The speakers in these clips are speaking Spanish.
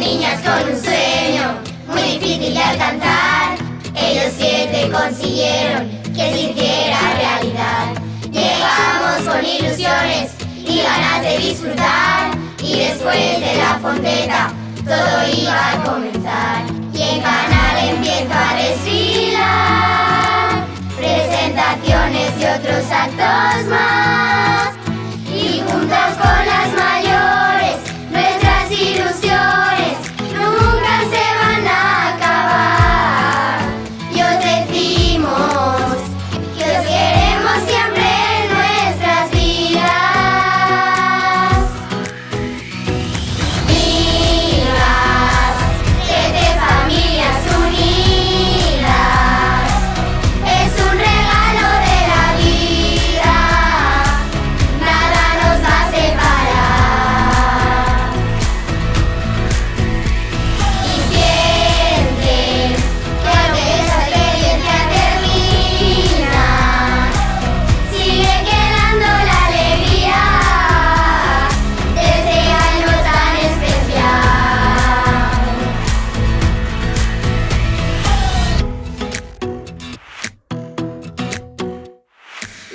niñas con un sueño muy difícil de alcanzar. Ellos 7 consiguieron que se hiciera realidad. Llegamos con ilusiones y ganas de disfrutar, y después de la fonteta todo iba a comenzar. Y en Canal empieza a desfilar presentaciones y otros actos más, y juntos con las mayores nuestras ilusiones nunca se van a acabar. Y os decimos que os queremos siempre en nuestras vidas. Vidas desde familias unidas, es un regalo de la vida, nada nos va a separar. Y sienten que aunque esa experiencia termina, sigue quedando la alegría de ese año tan especial.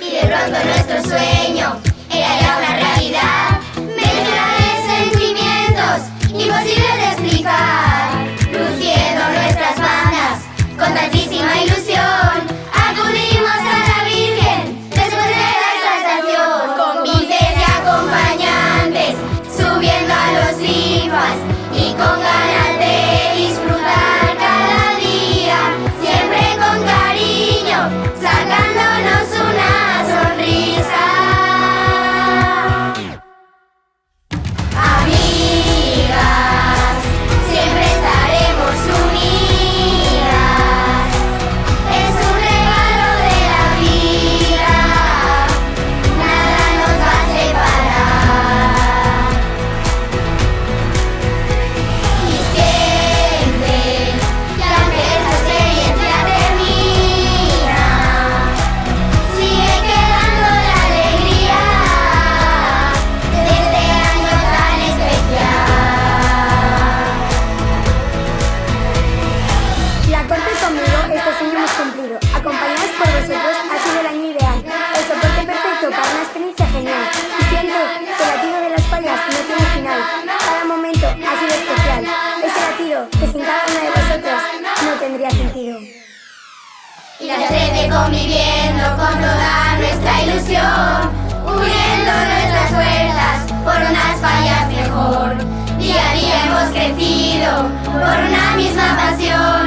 Y de pronto nuestro sueño era ya una realidad, mezcla de sentimientos imposibles de explicar. Luciendo nuestras bandas con tantísima ilusión, acudimos a la Virgen después de la exaltación, con vices y acompañantes, subiendo a los linfas y con ganas de disfrutar cada día, siempre con cariño, sacándonos una sonrisa. Amigas, siempre estaremos unidas, es un regalo de la vida, nada nos va a separar. Y sienten que aunque esta experiencia termina, sigue quedando la alegría de este año tan especial. La corte conmigo, este sueño hemos cumplido. Acompañados por vosotros ha sido el año ideal, el soporte perfecto para una experiencia genial. Y siento que el latido de las fallas no tiene final. Cada momento ha sido especial. Ese latido que sin cada uno de vosotros no tendría sentido. Y las 13 conviviendo con toda nuestra ilusión, uniendo nuestras fuerzas por unas fallas mejor. Día a día hemos crecido por una misma pasión.